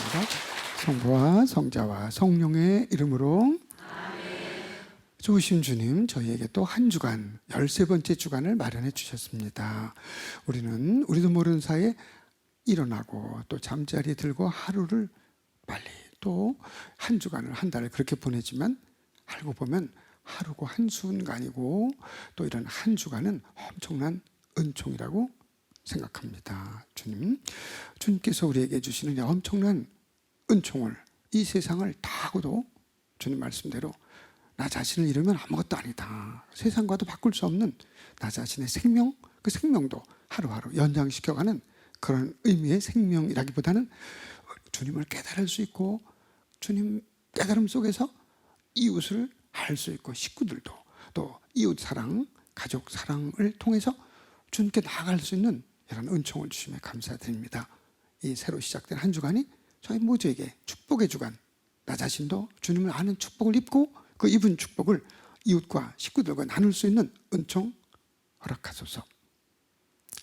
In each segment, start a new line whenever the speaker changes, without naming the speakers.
기도합니다. 성부와 성자와 성령의 이름으로. 좋으신 주님, 저희에게 또 한 주간, 13번째 주간을 마련해 주셨습니다. 우리도 모르는 사이에 일어나고 또 잠자리에 들고 하루를 빨리 또 한 주간을, 한 달을 그렇게 보내지만 알고 보면 하루고 한순간이고 또 이런 한 주간은 엄청난 은총이라고 생각합니다. 주님께서 우리에게 주시는 엄청난 은총을, 이 세상을 다 하고도 주님 말씀대로 나 자신을 잃으면 아무것도 아니다. 세상과도 바꿀 수 없는 나 자신의 생명, 그 생명도 하루하루 연장시켜가는 그런 의미의 생명이라기보다는 주님을 깨달을 수 있고 주님 깨달음 속에서 이웃을 알 수 있고 식구들도 또 이웃 사랑, 가족 사랑을 통해서 주님께 나아갈 수 있는 이런 은총을 주심에 감사드립니다. 이 새로 시작된 한 주간이 저희 모두에게 축복의 주간, 나 자신도 주님을 아는 축복을 입고 그 입은 축복을 이웃과 식구들과 나눌 수 있는 은총 허락하소서.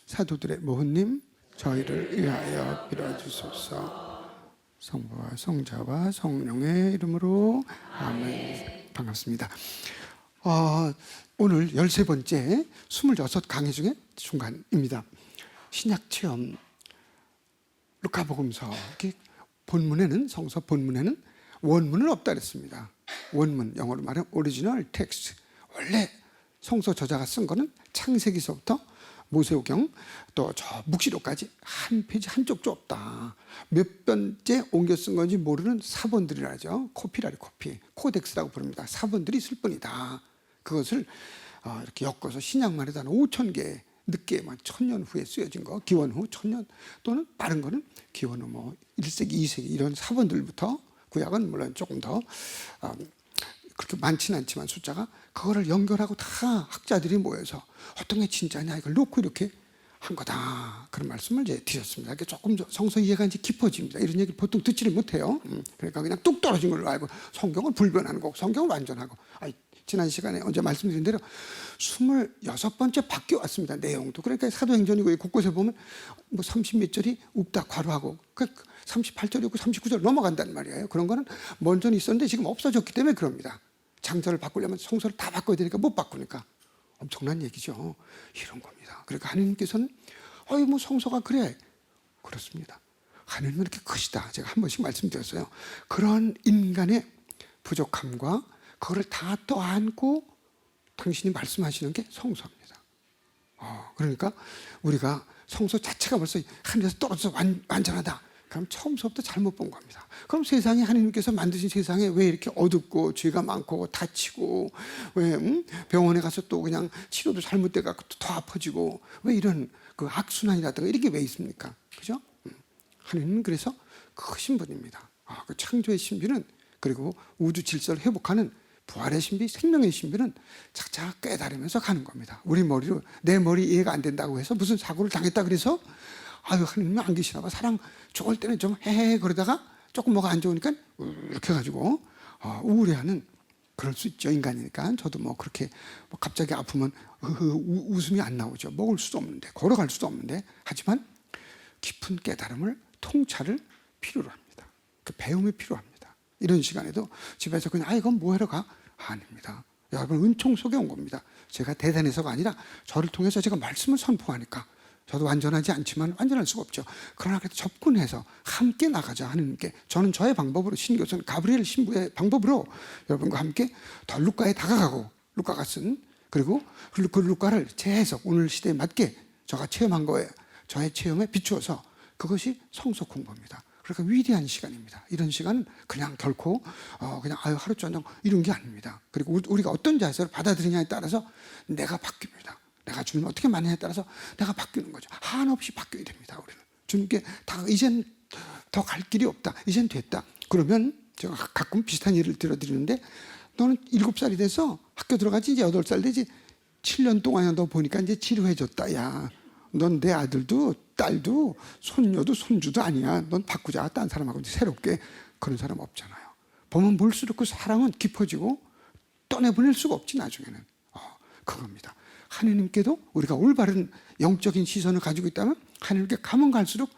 사도들의 모훈님, 저희를 위하여 빌어주소서. 성부와 성자와 성령의 이름으로 아멘. 반갑습니다. 오늘 13번째 26강의 중에 중간입니다. 신약체험 루카복음서 본문에는, 성서 본문에는 원문은 없다 그랬습니다. 원문, 영어로 말하면 오리지널 텍스트, 원래 성서 저자가 쓴 거는 창세기서부터 모세오경 또 저 묵시록까지 한 페이지 한쪽도 없다. 몇 번째 옮겨 쓴 건지 모르는 사본들이라죠. 코피라리 코피, 코덱스라고 부릅니다. 사본들이 있을 뿐이다. 그것을 이렇게 엮어서 신약만 해도 한 5,000개, 늦게 1,000년 후에 쓰여진 거, 기원 후 1,000년 또는 빠른 거는 기원 후 1세기, 2세기 이런 사본들부터, 구약은 물론 조금 더 그렇게 많지는 않지만 숫자가, 그거를 연결하고 다 학자들이 모여서 어떤 게 진짜냐 이걸 놓고 이렇게 한 거다, 그런 말씀을 이제 드렸습니다. 이게 조금 성서 이해가 이제 깊어집니다. 이런 얘기 보통 듣지를 못해요. 그러니까 그냥 뚝 떨어진 걸로 알고 성경은 불변하는 거고 성경은 완전하고. 지난 시간에 언제 말씀드린 대로 26번째 바뀌어 왔습니다. 내용도. 그러니까 사도행전이고 곳곳에 보면 뭐 30몇 절이 웁다 괄호하고 38절이고 39절 넘어간단 말이에요. 그런 거는 먼저는 있었는데 지금 없어졌기 때문에 그럽니다. 장절을 바꾸려면 성서를 다 바꿔야 되니까 못 바꾸니까. 엄청난 얘기죠. 이런 겁니다. 그러니까 하느님께서는 뭐 성서가 그래. 그렇습니다. 하느님은 이렇게 크시다. 제가 한 번씩 말씀드렸어요. 그런 인간의 부족함과 그거를 다 떠안고 당신이 말씀하시는 게 성서입니다. 그러니까 우리가 성서 자체가 벌써 하늘에서 떨어져서 완전하다. 그럼 처음부터 잘못 본 겁니다. 그럼 세상에, 하나님께서 만드신 세상에 왜 이렇게 어둡고 죄가 많고 다치고, 왜 병원에 가서 또 그냥 치료도 잘못돼갖고 더 아파지고, 왜 이런 그 악순환이라든가 이렇게 왜 있습니까? 그죠? 하나님은 그래서 크신 분입니다. 그 창조의 신비는, 그리고 우주 질서를 회복하는 부활의 신비, 생명의 신비는 착착 깨달으면서 가는 겁니다. 우리 머리로, 내 머리 이해가 안 된다고 해서 무슨 사고를 당했다 그래서 하나님은 안 계시나 봐. 사랑 좋을 때는 좀 헤헤 그러다가 조금 뭐가 안 좋으니까 이렇게 해가지고 우울해하는, 그럴 수 있죠. 인간이니까. 저도 뭐 그렇게 갑자기 아프면 웃음이 안 나오죠. 먹을 수도 없는데, 걸어갈 수도 없는데. 하지만 깊은 깨달음을, 통찰을 필요로 합니다. 그 배움이 필요합니다. 이런 시간에도 집에서 그냥 이건 뭐 하러 가? 아닙니다. 여러분 은총 속에 온 겁니다. 제가 대단해서가 아니라 저를 통해서 제가 말씀을 선포하니까. 저도 완전하지 않지만 완전할 수가 없죠. 그러나 그래도 접근해서 함께 나가자 하느님께. 저는 저의 방법으로, 신교수는 가브리엘 신부의 방법으로 여러분과 함께 더 루카에 다가가고, 루카가 쓴, 그리고 그 루카를 제 해석, 오늘 시대에 맞게 제가 체험한 거에, 저의 체험에 비추어서, 그것이 성서 공부입니다. 그러니까 위대한 시간입니다. 이런 시간은 그냥 결코 그냥 하루 저녁 이런 게 아닙니다. 그리고 우리가 어떤 자세를 받아들이냐에 따라서 내가 바뀝니다. 내가 주님을 어떻게 만나냐에 따라서 내가 바뀌는 거죠. 한없이 바뀌어야 됩니다. 우리는 주님께 다 이젠 더 갈 길이 없다, 이젠 됐다. 그러면 제가 가끔 비슷한 예를 들어드리는데, 너는 7살이 돼서 학교 들어가지, 이제 8살 되지, 7년 동안이나 너 보니까 이제 지루해졌다. 야, 넌 내 아들도 딸도 손녀도 손주도 아니야. 넌 바꾸자. 딴 사람하고 새롭게. 그런 사람 없잖아요. 보면 볼수록 그 사랑은 깊어지고 떠내보낼 수가 없지, 나중에는. 그겁니다. 하느님께도 우리가 올바른 영적인 시선을 가지고 있다면 하느님께 가면 갈수록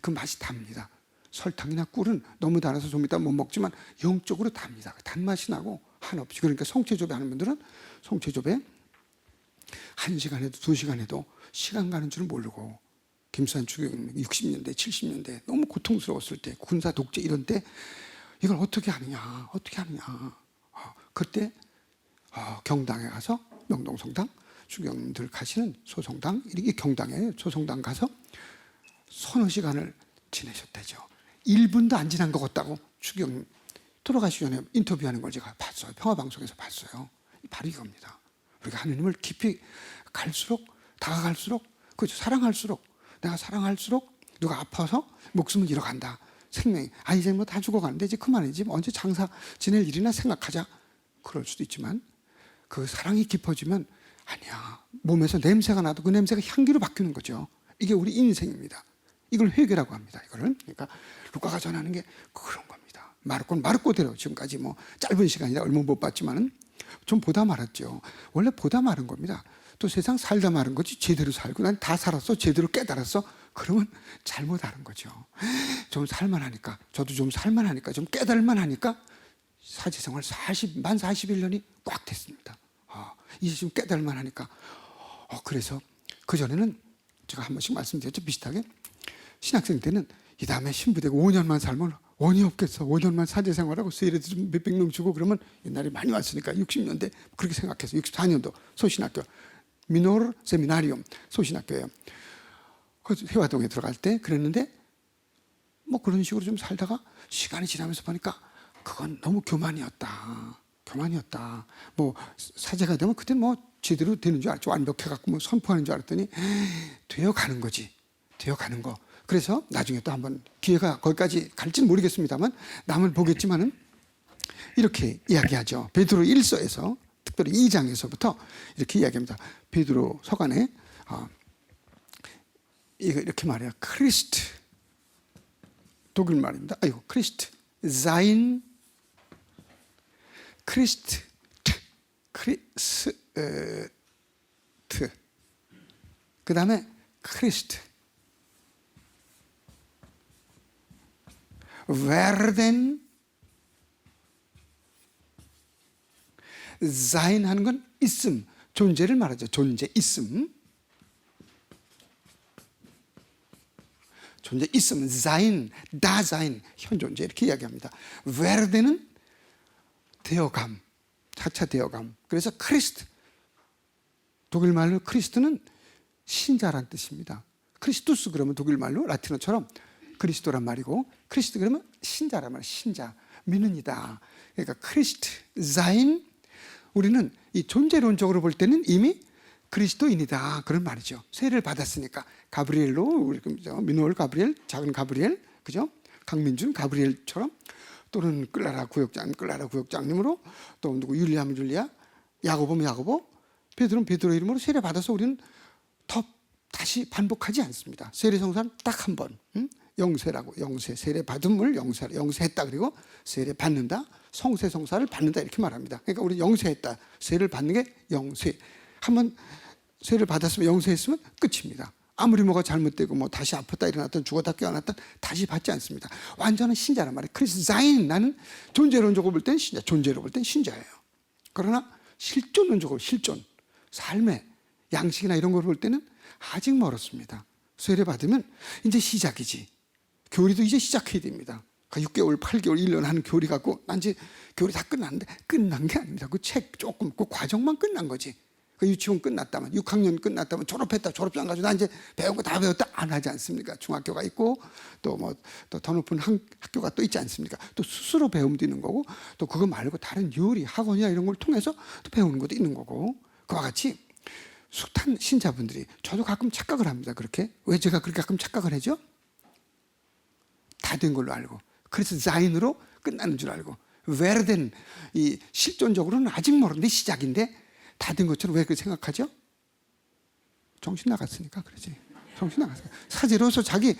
그 맛이 답니다. 설탕이나 꿀은 너무 달아서 좀 이따 못 먹지만 영적으로 답니다. 단맛이 나고 한없이. 그러니까 성체조배 하는 분들은 성체조배 1시간 해도 2시간 해도 시간 가는 줄 모르고, 김수환 추경 60년대 70년대 너무 고통스러웠을 때, 군사 독재 이런 때 이걸 어떻게 하느냐 그때 경당에 가서, 명동성당 추경들 가시는 소성당, 이게 경당에 소성당 가서 서너 시간을 지내셨다죠. 1분도 안 지난 것 같다고 추경 돌아가시기 전에 인터뷰하는 걸 제가 봤어요. 평화방송에서 봤어요. 바로 이겁니다. 우리가 하느님을 깊이 갈수록, 다가갈수록, 그렇죠, 사랑할수록, 내가 사랑할수록 누가 아파서 목숨을 잃어간다, 생명이 이제 뭐 다 죽어가는데 이제 그만이지, 뭐 언제 장사 지낼 일이나 생각하자, 그럴 수도 있지만 그 사랑이 깊어지면 아니야, 몸에서 냄새가 나도 그 냄새가 향기로 바뀌는 거죠. 이게 우리 인생입니다. 이걸 회개라고 합니다. 이거를. 그러니까 루카가 전하는 게 그런 겁니다. 마르코는 마르코대로 지금까지 뭐 짧은 시간이라 얼마 못 봤지만은 좀 보다 말았죠. 원래 보다 마른 겁니다. 또 세상 살다 마른 거지, 제대로 살고 난 다 살았어, 제대로 깨달았어, 그러면 잘못 알은 거죠. 좀 살만하니까, 저도 좀 살만하니까, 좀 깨달을만하니까 사제생활 만 41년이 꽉 됐습니다. 이제 좀 깨달을만하니까. 그래서 그전에는 제가 한 번씩 말씀드렸죠, 비슷하게. 신학생 때는 이 다음에 신부되고 5년만 살면 원이 없겠어, 5년만 사제생활하고 세례도 좀 몇백 명 주고 그러면, 옛날에 많이 왔으니까 60년대 그렇게 생각해서 64년도 소신학교 미노르 세미나리움 소신학교예요. 그 회화동에 들어갈 때 그랬는데, 뭐 그런 식으로 좀 살다가 시간이 지나면서 보니까 그건 너무 교만이었다. 뭐 사제가 되면 그때 뭐 제대로 되는 줄 알았죠. 완벽해갖고 뭐 선포하는 줄 알았더니 되어가는 거지. 되어가는 거. 그래서 나중에 또 한번 기회가 거기까지 갈지는 모르겠습니다만 남을 보겠지만은 이렇게 이야기하죠. 베드로 1서에서, 특별히 2장에서부터 이렇게 이야기합니다. 베드로 서간에 이거 이렇게 말해요. 크리스트, 독일 말입니다. 크리스트, 자인, 크리스트, 그 다음에 크리스트, werden, sein 하는 건 있음, 존재를 말하죠. 존재, 있음. 존재, 있음, sein, Dasein, 현존재 이렇게 이야기합니다. werden은 되어감, 차차 되어감. 그래서 크리스트, 독일 말로 크리스트는 신자란 뜻입니다. 크리스투스 그러면 독일 말로 라틴어처럼 그리스도란 말이고, 크리스트 그러면 신자란 말이에요. 신자, 믿는 이다. 그러니까 크리스트, sein, 우리는 이 존재론적으로 볼 때는 이미 그리스도인이다, 그런 말이죠. 세례를 받았으니까. 가브리엘로, 우리 민호월 가브리엘, 작은 가브리엘, 그죠? 강민준 가브리엘처럼, 또는 끌라라 구역장님으로, 또 누구 율리아면 율리아, 야고보면 야고보, 베드로는 베드로 이름으로 세례 받아서 우리는 더 다시 반복하지 않습니다. 세례 성사는 딱 한 번, 영세라고, 영세, 세례 받음을 영세했다, 그리고 세례 받는다, 성세 성사를 받는다, 이렇게 말합니다. 그러니까 우리 영세했다, 세례를 받는 게 영세. 한번 세례를 받았으면, 영세했으면 끝입니다. 아무리 뭐가 잘못되고 뭐 다시 아팠다 일어났던 죽었다 깨어났던 다시 받지 않습니다. 완전한 신자란 말이에요. 그래서 자인, 나는 존재론적으로 볼 땐 신자, 존재로 볼 땐 신자예요. 그러나 실존론적으로, 실존, 삶의 양식이나 이런 걸 볼 때는 아직 멀었습니다. 세례 받으면 이제 시작이지. 교리도 이제 시작해야 됩니다. 6개월, 8개월, 1년 하는 교리 갖고 난 이제 교리 다 끝났는데, 끝난 게 아닙니다. 그 책 조금, 그 과정만 끝난 거지. 그 유치원 끝났다면, 6학년 끝났다면, 졸업했다, 졸업장 가지고 난 이제 배운 거 다 배웠다 안 하지 않습니까? 중학교가 있고 또 뭐 또 더 높은 학교가 또 있지 않습니까? 또 스스로 배움도 있는 거고, 또 그거 말고 다른 요리 학원이나 이런 걸 통해서 또 배우는 것도 있는 거고, 그와 같이 숱한 신자분들이, 저도 가끔 착각을 합니다. 그렇게. 왜 제가 그렇게 가끔 착각을 하죠? 다 된 걸로 알고, 그래서 자인으로 끝나는 줄 알고, werden, 이 실존적으로는 아직 멀었는데 시작인데 다 된 것처럼 왜 그렇게 생각하죠? 정신 나갔으니까 그러지. 정신 나갔어요. 사제로서 자기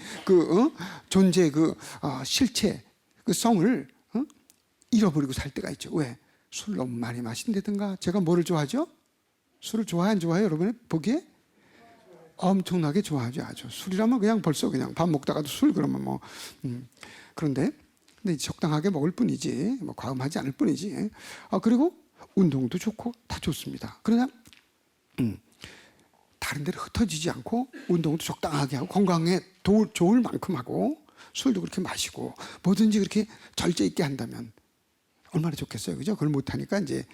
존재 실체, 그 성을 잃어버리고 살 때가 있죠. 왜? 술 너무 많이 마신다든가. 제가 뭐를 좋아하죠? 술을 좋아해, 안 좋아해요? 여러분의 보기에? 엄청나게 좋아하죠. 아주 술이라면 그냥 벌써 그냥 밥 먹다가도 술 그러면 뭐 그런데 근데 적당하게 먹을 뿐이지 뭐 과음하지 않을 뿐이지. 그리고 운동도 좋고 다 좋습니다. 그러나 다른 데로 흩어지지 않고 운동도 적당하게 하고 건강에 좋을 만큼 하고 술도 그렇게 마시고 뭐든지 그렇게 절제 있게 한다면 얼마나 좋겠어요, 그죠? 그걸 못 하니까 이제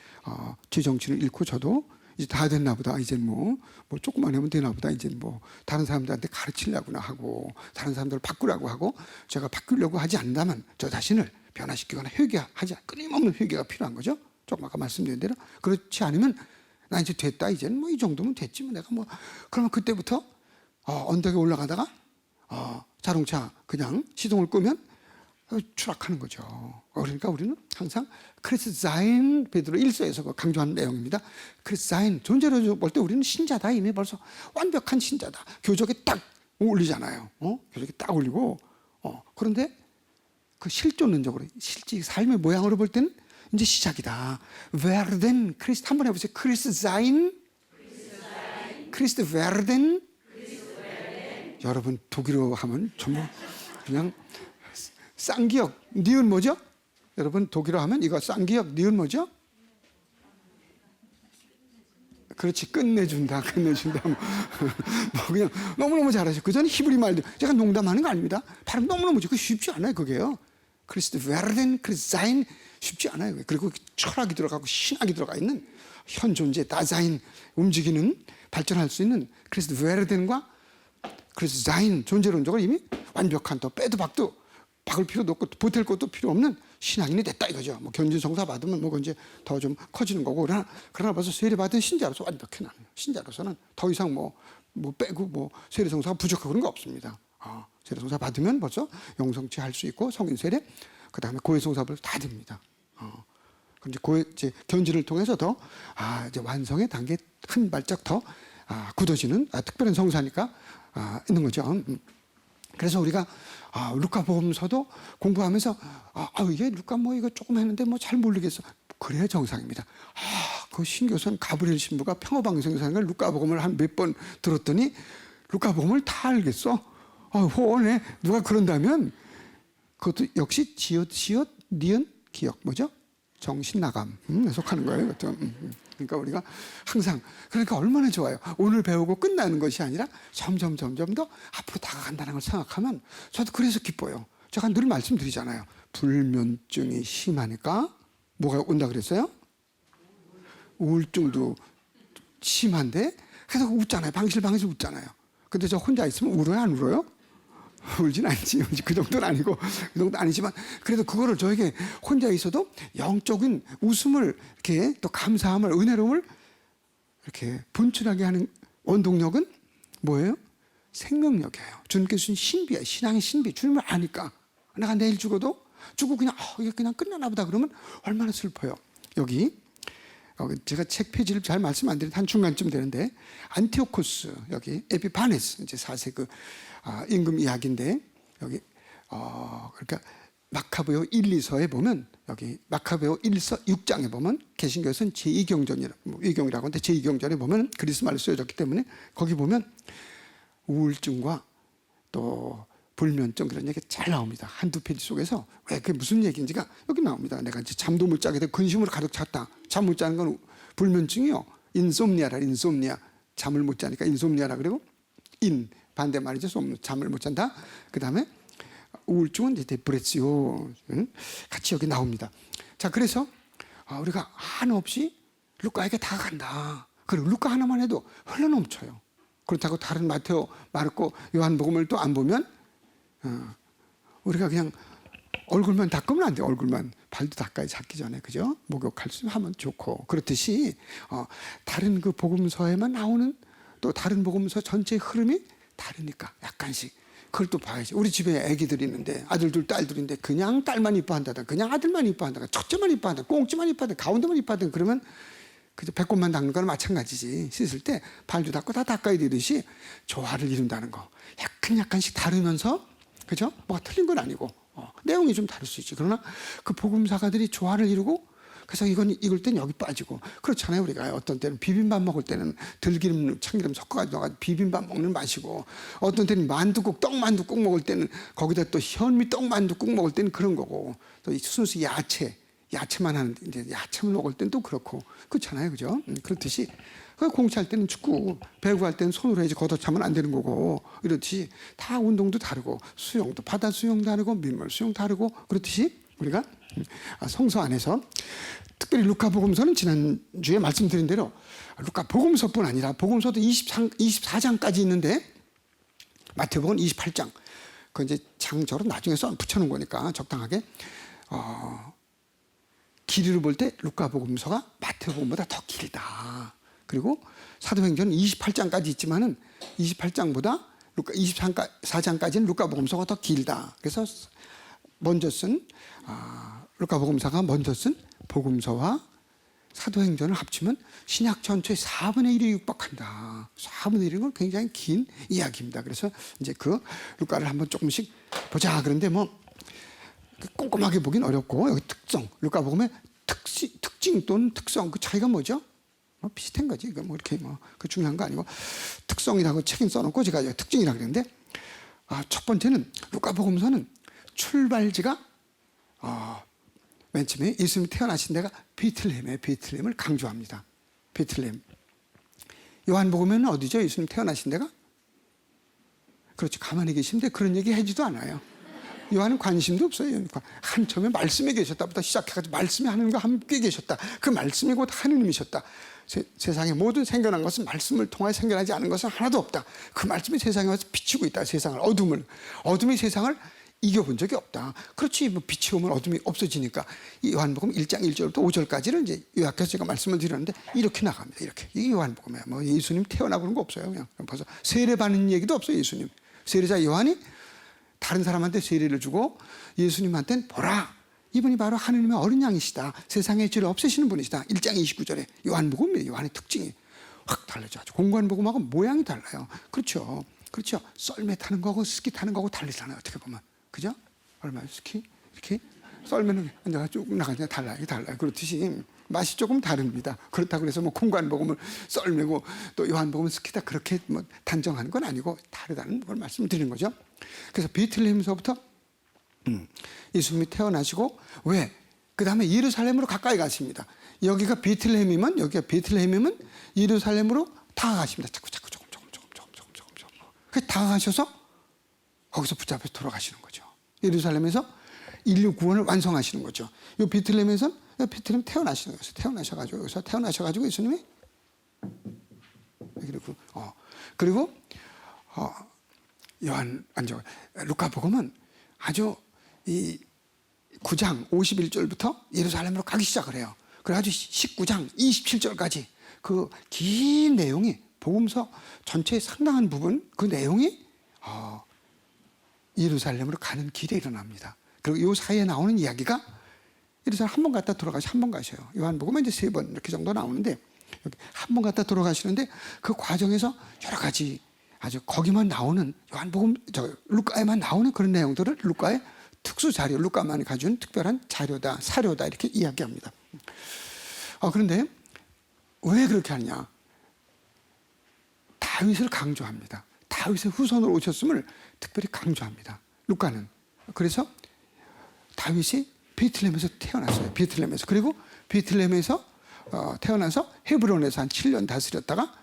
제 정신을 잃고 저도 이제 다 됐나 보다. 이제 뭐 조금만 하면 되나 보다. 이제 뭐 다른 사람들한테 가르치려고나 하고 다른 사람들을 바꾸라고 하고 제가 바꾸려고 하지 않는다면 저 자신을 변화시키거나 회개하지 끊임없는 회개가 필요한 거죠. 조금 아까 말씀드린 대로 그렇지 않으면 나 이제 됐다. 이제는 뭐 이 정도면 됐지 뭐 내가 뭐 그러면 그때부터 언덕에 올라가다가 자동차 그냥 시동을 끄면 추락하는 거죠. 그러니까 우리는 항상 크리스자인 베드로 1서에서 강조하는 내용입니다. 크리스자인 존재로 볼 때 우리는 신자다. 이미 벌써 완벽한 신자다. 교적에 딱 올리잖아요. 교적에 딱 올리고 그런데 그 실존론적으로 실제 삶의 모양으로 볼 때는 이제 시작이다. 베르덴 크리스트 한번 해보세요. 크리스자인 크리스트 베르덴 여러분 독일어 하면 전부 그냥 쌍기역, 니은 뭐죠? 여러분 독일어 하면 이거 쌍기역, 니은 뭐죠? 그렇지, 끝내준다. 뭐 그냥 너무너무 잘하죠. 그 전에 히브리 말도 제가 농담하는 거 아닙니다. 발음 너무너무 좋고 쉽지 않아요, 그게요. 크리스트 베르덴, 크리스자인 쉽지 않아요. 그리고 철학이 들어가고 신학이 들어가 있는 현 존재, 다자인 움직이는 발전할 수 있는 크리스트 베르덴과 크리스자인 존재론적으로 이미 완벽한 또 빼도 박도 박을 필요도 없고 보탤 것도 필요 없는 신앙인이 됐다 이거죠. 뭐 견진성사 받으면 뭐 이제 더 좀 커지는 거고 그러나 벌써 세례 받은 신자로서 완벽해 나는 신자로서는 더 이상 뭐 빼고 뭐 세례성사가 부족하고 그런 거 없습니다. 세례성사 받으면 벌써 영성치 할 수 있고 성인 세례 그다음에 고해성사를 다 됩니다. 이제 견진을 통해서 더 이제 완성의 단계 한 발짝 더 굳어지는 특별한 성사니까 있는 거죠. 그래서 우리가 루카복음서도 공부하면서 이게 루카 뭐 이거 조금 했는데 뭐 잘 모르겠어. 그래야 정상입니다. 그 신교선 가브리엘 신부가 평화방송에서 걸 루카복음을 한 몇 번 들었더니 루카복음을 다 알겠어. 호언해. 누가 그런다면 그것도 역시 지읒 니은 기억 뭐죠? 정신 나감 속하는 거예요. 이것도. 그러니까 우리가 항상 그러니까 얼마나 좋아요. 오늘 배우고 끝나는 것이 아니라 점점 더 앞으로 다가간다는 걸 생각하면 저도 그래서 기뻐요. 제가 늘 말씀드리잖아요. 불면증이 심하니까 뭐가 온다 그랬어요? 우울증도 심한데 계속 웃잖아요. 방실 웃잖아요. 근데 저 혼자 있으면 울어요, 안 울어요? 울진 않지. 그 정도는 아니고, 그 정도 아니지만, 그래도 그거를 저에게 혼자 있어도 영적인 웃음을, 이렇게 또 감사함을, 은혜로움을 이렇게 분출하게 하는 원동력은 뭐예요? 생명력이에요. 주님께서 주신 신비예요. 신앙의 신비. 주님을 아니까. 내가 내일 죽어도 죽고 그냥, 이게 그냥 끝나나 보다 그러면 얼마나 슬퍼요. 여기 제가 책 페이지를 잘 말씀 안 드리는데 한 중간쯤 되는데, 안티오코스, 여기 에피파네스, 이제 4세 임금 이야기인데, 여기, 그러니까 마카베오 1, 2서에 보면, 여기 마카베오 1서 6장에 보면, 개신교에서는 제2경전이라고 하는데, 제2경전에 보면 그리스말로 쓰여졌기 때문에, 거기 보면 우울증과 또 불면증 그런 얘기 잘 나옵니다. 한두 페이지 속에서 왜 그게 무슨 얘기인지가 여기 나옵니다. 내가 이제 잠도 못 자게 되고 근심으로 가득 찼다. 잠 못 자는 건 불면증이요. 인솜니아라. 잠을 못 자니까 인솜니아라. 그리고 반대 말이죠. 잠을 못 잔다. 그 다음에 우울증은 이제 데프레시오. 같이 여기 나옵니다. 자, 그래서 우리가 한없이 루카에게 다가간다. 그리고 루카 하나만 해도 흘러넘쳐요. 그렇다고 다른 마테오, 마르코, 요한복음을 또 안 보면 우리가 그냥 얼굴만 닦으면 안 돼. 얼굴만. 발도 닦아야 잡기 전에. 그죠? 목욕할 수 하면 좋고. 그렇듯이 다른 그 복음서에만 나오는 또 다른 복음서 전체의 흐름이 다르니까 약간씩 그걸 또 봐야지. 우리 집에 애기들이 있는데 아들들 딸들인데 그냥 딸만 이뻐한다든 그냥 아들만 이뻐한다든 첫째만 이뻐한다든 꽁찌만 이뻐하든 가운데만 이뻐하든 그러면 그저 배꼽만 닦는 거랑 마찬가지지. 씻을 때 발도 닦고 다 닦아야 되듯이 조화를 이룬다는 거. 약간씩 다르면서 그죠? 뭐가 틀린 건 아니고 내용이 좀 다를 수 있지. 그러나 그 복음사가들이 조화를 이루고 그래서 이건 익을 땐 여기 빠지고 그렇잖아요. 우리가 어떤 때는 비빔밥 먹을 때는 들기름, 참기름 섞어가지고 넣어가지고 비빔밥 먹는 맛이고, 어떤 때는 만두국, 떡만두국 먹을 때는 거기다 또 현미 떡만두국 먹을 때는 그런 거고, 또 이 순수 야채만 하는데 이제 야채만 먹을 때는 또 그렇고 그렇잖아요, 그죠? 그렇듯이 공치할 때는 축구, 배구할 때는 손으로 해야지 걷어차면 안 되는 거고, 이렇듯이 다 운동도 다르고 수영도 바다 수영 다르고 민물 수영 다르고, 그렇듯이 우리가 성서 안에서 특별히 루카복음서는 지난주에 말씀드린 대로 루카복음서뿐 아니라 복음서도 24장까지 있는데 마태복음은 28장. 그 이제 장저로 나중에 써 붙여놓은 거니까 적당하게. 길이로 볼 때 루카복음서가 마태복음보다 더 길다. 그리고 사도행전은 28장까지 있지만은 28장보다 24장까지는 루카복음서가 더 길다. 그래서 먼저 쓴 루카복음서가 먼저 쓴 복음서와 사도행전을 합치면 신약 전체의 4분의 1이 육박한다. 4분의 1은 건 굉장히 긴 이야기입니다. 그래서 이제 그 루카를 한번 조금씩 보자. 그런데 뭐 꼼꼼하게 보긴 어렵고, 여기 특성, 루카복음의 특징 또는 특성, 그 차이가 뭐죠? 뭐 비슷한 거지. 이거 뭐 이렇게 그 중요한 거 아니고, 특성이라고 책임 써놓고 제가 특징이라고 그랬는데, 첫 번째는 루카복음서는 출발지가 맨 처음에 예수님이 태어나신 데가 베틀레헴이에요. 베틀레헴을 강조합니다. 베틀레헴. 요한복음에는 어디죠? 예수님 태어나신 데가? 그렇죠. 가만히 계신데 그런 얘기 하지도 않아요. 요한은 관심도 없어요. 그러니까 한참에 말씀에 계셨다부터 시작해가지고 말씀이 하나님과 함께 계셨다. 그 말씀이 곧 하느님이셨다. 세상의 모든 생겨난 것은 말씀을 통하여 생겨나지 않은 것은 하나도 없다. 그 말씀이 세상에 와서 비치고 있다. 세상을, 어둠이 세상을 이겨본 적이 없다. 그렇지, 뭐 빛이 오면 어둠이 없어지니까. 이 요한복음 1장 1절부터 5절까지는 이제 요약해서 제가 말씀을 드렸는데 이렇게 나갑니다. 이렇게. 이게 요한복음이야. 뭐 예수님 태어나고 그런 거 없어요. 그냥 벌써 세례 받는 얘기도 없어요. 예수님. 세례자 요한이 다른 사람한테 세례를 주고 예수님한테는 보라, 이분이 바로 하느님의 어린 양이시다. 세상의 죄를 없애시는 분이시다. 1장 29절에 요한복음이에요. 요한의 특징이 확 달라져. 공간 복음하고 모양이 달라요. 그렇죠. 썰매 타는 거고 스키 타는 거고 다르잖아요. 어떻게 보면. 그죠? 얼마나 스키? 이렇게 썰매는 앉아가 쭉 나가냐 달라요. 그렇듯이 맛이 조금 다릅니다. 그렇다고 해서 뭐 공간복음을 썰매고 또 요한복음은 스키다 그렇게 뭐 단정하는 건 아니고 다르다는 걸 말씀드리는 거죠. 그래서 베틀레헴에서부터 예수님이 태어나시고, 왜? 그 다음에 예루살렘으로 가까이 가십니다. 여기가 베틀레헴이면 예루살렘으로 다가가십니다. 자꾸 조금. 그래서 다가가셔서 거기서 붙잡혀서 돌아가시는 거죠. 예루살렘에서 인류 구원을 완성하시는 거죠. 이 베틀레헴에서 베틀레헴 태어나시는 거예요. 여기서 태어나셔가지고 예수님이 그리고 루카복음은 아주 이 9장 51절부터 예루살렘으로 가기 시작을 해요. 그래가지고 19장 27절까지 그 긴 내용이 복음서 전체의 상당한 부분, 그 내용이 예루살렘으로 가는 길에 일어납니다. 그리고 이 사이에 나오는 이야기가 예루살렘 한 번 갔다 돌아가시 한 번 가셔요. 요한복음은 이제 3번 이렇게 정도 나오는데, 여기 한 번 갔다 돌아가시는데 그 과정에서 여러 가지 아주 거기만 나오는 루카에만 나오는 그런 내용들을 루카의 특수 자료, 루카만이 가진 특별한 자료다, 사료다 이렇게 이야기합니다. 그런데 왜 그렇게 하느냐? 다윗을 강조합니다. 다윗의 후손으로 오셨음을 특별히 강조합니다. 루카는. 그래서 다윗이 베틀레헴에서 태어났어요. 그리고 베틀레헴에서 태어나서 헤브론에서 한 7년 다스렸다가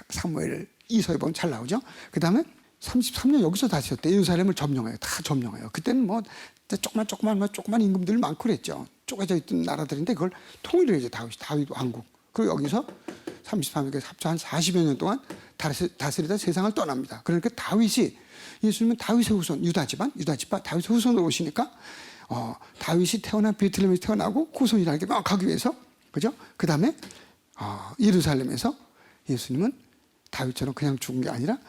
사무엘 2서에 보면 잘 나오죠. 그 다음에 33년 여기서 다스렸대. 예루살렘을 점령해요. 다 점령해요. 그때는 뭐 조그만 임금들 많고 그랬죠. 쪼개져 있던 나라들인데 그걸 통일을 해죠. 다윗 왕국. 그리고 여기서 33년에서 합쳐 한 40여 년 동안 다스리다 세상을 떠납니다. 그러니까 예수님은 다윗의 후손, 유다 집안 다윗의 후손으로 오시니까 다윗이 태어난 베틀레헴에서 태어나고 후손이라는 게 명확하기 위해서, 그죠? 그 다음에 예루살렘에서 예수님은 다윗처럼 그냥 죽은 게 아니라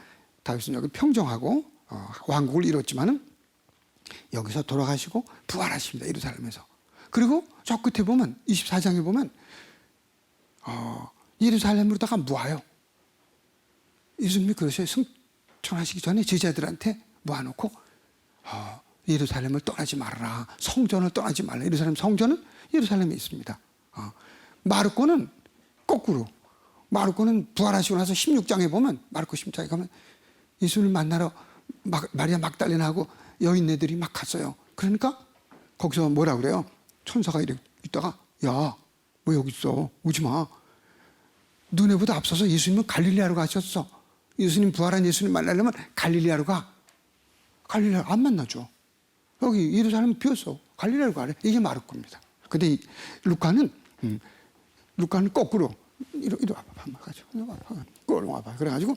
다윗은 여기 평정하고 왕국을 이뤘지만은 여기서 돌아가시고 부활하십니다. 예루살렘에서. 그리고 저 끝에 보면 24장에 보면 예루살렘으로다가 모아요. 예수님이 그러셔요. 승천하시기 전에 제자들한테 모아놓고 예루살렘을 떠나지 말아라. 성전을 떠나지 말라. 예루살렘 성전은 예루살렘에 있습니다. 마르코는 거꾸로. 마르코는 부활하시고 나서 16장에 보면 마르코 16장에 가면 예수를 만나러 마리아 막달레나하고 여인네들이 막 갔어요. 그러니까 거기서 뭐라 그래요? 천사가 이렇게 있다가 야, 왜 여기 있어? 오지 마. 너네보다 앞서서 예수님은 갈릴리아로 가셨어. 예수님 부활한 예수님 만나려면 갈릴리아로 가. 갈릴리아 안 만나죠. 여기 예루살렘 비었어. 갈릴리아로 가래. 이게 마르코입니다. 근데 루카는 거꾸로 이리 와봐. 이리 와봐. 그래가지고